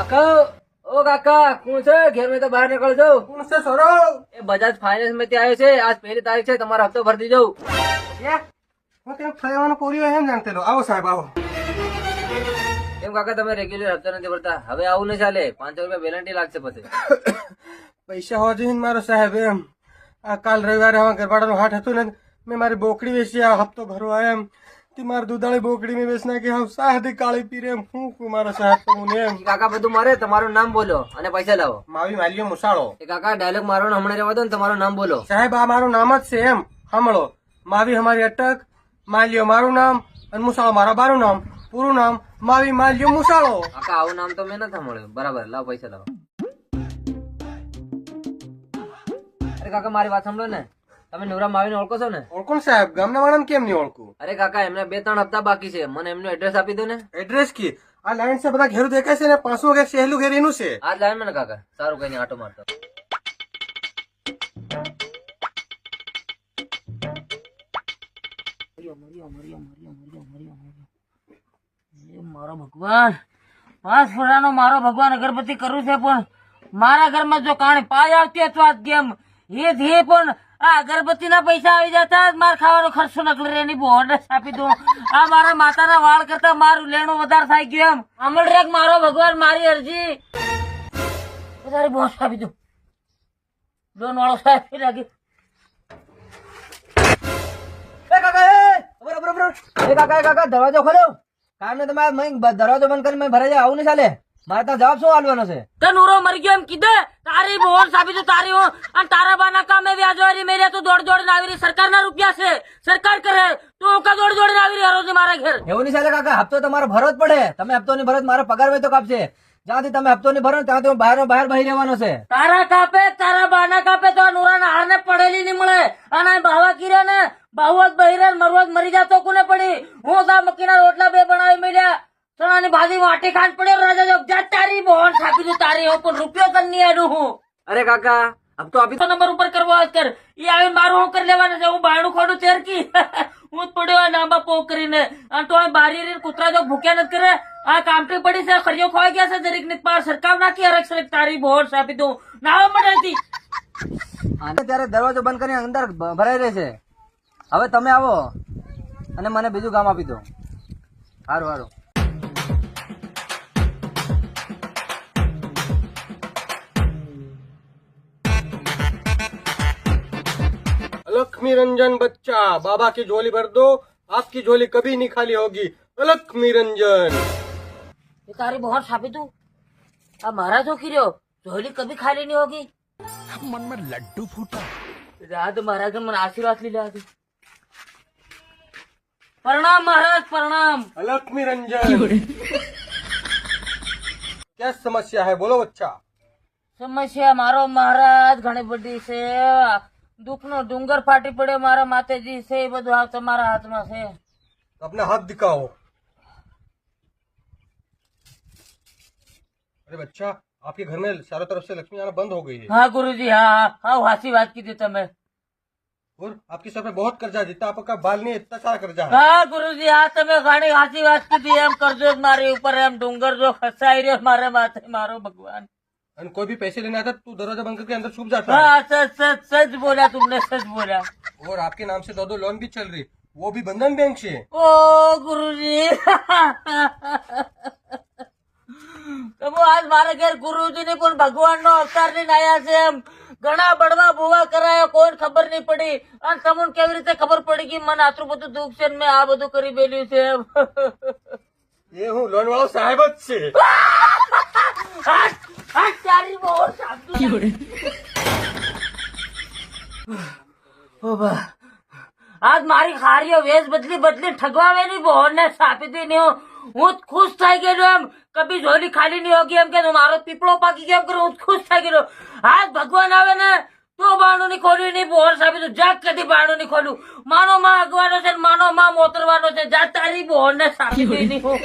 કાકા, ઓ કાકા, કોણ છે? ઘેર में तो બહાર નીકળ જાઉં. કોણ છે સોરો? એ બજાજ ફાઇનાન્સ માંથી આવ્યો છે. આજ પહેલી તારીખ છે, તમારો હપ્તો ભરી દેજો. હું ત્યાં ફરવાનો પોર્યો એમ જાણતે લો. આવો સાહેબ આવો. કેમ કાકા તમે રેગ્યુલર હપ્તો નથી ભરતા? હવે આવું નહીં ચાલે. 500 રૂપિયા પેનલ્ટી લાગશે પછી. પૈસા હોવા જોઈએ ને મારો સાહેબ એમ. આ કાલ રવિવારે અમારા ઘરવાળાનો હાટ હતું ને મેં મારી બોકડી વેચી આ હપ્તો ભરવા એમ તે મારી દૂધાળી બોકડી મેં વેચ નાખી હાવ સાદી કાળી પીરે એમ હું મારા સાહેબ તો મને એમ. કાકા બધું મારે, તમારું નામ બોલો અને પૈસા લાવો. માવી માલ્યો મુસાળો. એ કાકા ડાયલોગ મારો હમણાં રહેવા દો ને, તમારું નામ બોલો. સાહેબ આ મારું નામ જ છે એમ. સાંભળો, માવી અમારી અટક, માલ્યો મારું નામ અને મુસાળો મારા બારું નામ. પૂરું નામ માવી માલ્યો મુસાળો. કાકા આવું નામ તો મેં નથી મળ્યું. બરાબર, લાવો પૈસા લાવો. અરે કાકા મારી વાત સાંભળો ને, તમે નુરા માવીને ઓળખો છો ને? ઓળખું સાહેબ, ગામના વાળાને કેમ નહીં ઓળખું? અરે કાકા એમને 2-3 હપ્તા બાકી છે, મને એમનું એડ્રેસ આપી દો ને. એડ્રેસ કી આ લાઈન છે બધા ઘેરું દેખાય છે ને 500 ઘેર સહેલું ઘેર એનું છે. આ લાઈન માં ને કાકા, સારું કઈ નહીં, આટો મારતો. મારો ભગવાન, 5 ફૂટાનો મારો ભગવાન અગરબત્તી કરું છે, પણ મારા ઘરમાં જો કાણે પાય આવતી અથવા ગેમ એ ધે પણ આ અગરબત્તી ના પૈસા આવી જતા માર ખાવાનો ખર્ચો નકળી રે ની બોર્ડસ આપી દઉં. આ મારા માતાના વાળ કરતા મારું લેણું વધારે થાય ગયું એમ. અમલ રેક મારો ભગવાન, મારી અરજી વધારે બોસ આપી દઉં. લોન વાળો સાહેબ લાગી. એ કાકા દરવાજો ખોલો. કામ ને તમારે દરવાજો બંધ કરી ભરાઈ જાય, આવું નહીં ચાલે. મારે ત્યાં જવાબ શું આલવાનો છે? તે નૂરો મરી ગયો એમ કીધે તારી બોન સાબી તો તારી હો અને તારા બાના કામે વ્યાજવારી મેરે તો દોડ દોડ આવી રહી. સરકારના રૂપિયા છે, સરકાર કરે તો કા દોડ દોડ આવી રહી રોજ મારા ઘેર. એવું નહીં ચાલે કાકા, હપ્તો તમારો ભરવો જ પડે. તમે હપ્તો નહીં ભરો મારો પગાર હોય તો કાપશે. જ્યાંથી તમે હપ્તો નહીં ભરો ત્યાંથી હું બહાર બહી રહેવાનો છે. તારા કાપે તારા બાના કાપે તો આ નૂરાના હારને પડેલી નહીં મળે. અને બાવા કીરે ને બાવત બહિરે મરવત મરી જાતો કોને પડી. હું દા મકીના રોટલા 2 બનાવી મળ્યા, ચણાની ભાજી વાટી ખાંડ પડ્યો. રાજા જો જા તારી બોન છાપી દઉં તારી હું પણ રૂપિયો કર નહીં આડું હું. અરે કાકા હપ્તો આપી દો. નંબર ઉપર કરવો કર એ આવીને મારું હું કરી લેવાનું છે. હું બાયણું ખોડું ચેરકી હું જ પડ્યો નાંબા પોક કરીને. અને તો આ બારી રહીને કૂતરા જો ભૂખ્યા નથી કરે. આ કામટી પડી છે, ખરીઓ ખોવાઈ ગયા છે જરીક ની પાર સરકાર નાખી અરક્ષ તારી બોન છાપી દઉં નાવા મળે હતી. અને ત્યારે દરવાજો બંધ કરીને અંદર ભરાઈ રહે છે. હવે તમે આવો અને મને બીજું કામ આપી દો. સારું સારું. लक्ष्मी रंजन बच्चा, बाबा की झोली भर दो, आपकी झोली कभी नहीं खाली होगी. लक्ष्मी रंजन ये तारी बहुत छापी तू अब महाराज हो की रहो झोली कभी खाली नहीं होगी. मन में लड्डू फूटा. रात महाराज ने मन आशीर्वाद ली ली. प्रणाम महाराज प्रणाम. लक्ष्मी रंजन क्या समस्या है बोलो बच्चा. समस्या मारो महाराज घणी बड़ी છે. દુઃખનો ડુંગર ફાટી પડ્યો મારા માતેજી છે. એ બધું આ તમારા હાથમાં છે. अपना हाथ दिखाओ. अरे बच्चा, आपके घर में चारों तरफ से लक्ष्मी आना बंद हो गई है हाँ गुरुजी हाँ हाँ हासी बात की थी તમે. और आपके सर पे बहुत कर्जा है. जितना आपका बाल नहीं है, इतना सारा कर्जा है. હા ગુરુજી હા તમે ઘણી હાસી વાત કીધી. એમ કરજો મારી ઉપર એમ ડુંગર જો ખસાઈ રહ્યો મારા માથે મારો ભગવાન. और कोई भी पैसे लेने आता तू दरवाजा बंद करके अंदर छुप जाता है. हाँ सच सच सच बोला तुमने सच बोला. और आपके नाम से 2 लोन भी चल रही, वो भी बंधन बैंक से. ओ गुरुजी તમે આજ મારા ઘેર ગુરુજી ને પણ ભગવાન નો અવતાર લઈને આયા છે. એમ ઘણા બળવા ભૂવા કરાયા, કોઈ ખબર નહીં પડી. અને તમને કેવી રીતે ખબર પડી કે મને આટલું બધું દુઃખ છે ને મેં આ બધું કરી બેલ્યું છે. એમ ये हूँ लोन वाला साहेब જ છે. તારી બહુ શાંતિ. આજ મારી ખારીઓ વેશ બદલી બદલી ઠગવાવેની બહોર ને સાપી દી. હું ખુશ થઈ ગયો. એમ કભી ઝોલી ખાલી નહીં હોગી એમ કે મારો પીપળો પાકી ગયો એમ કરું હું ખુશ થઈ ગયો. આજ ભગવાન આવે ને તો બાણું ની ખોલ્યું નહીં બહોર સાપી દઉં. જાગ કદી બાણું નહીં ખોલ્યું. માનો માં અગવાનો છે, માનો માં મોતરવાનો છે. જા તારી બહોર ને સાપી દઈ નહીં હું.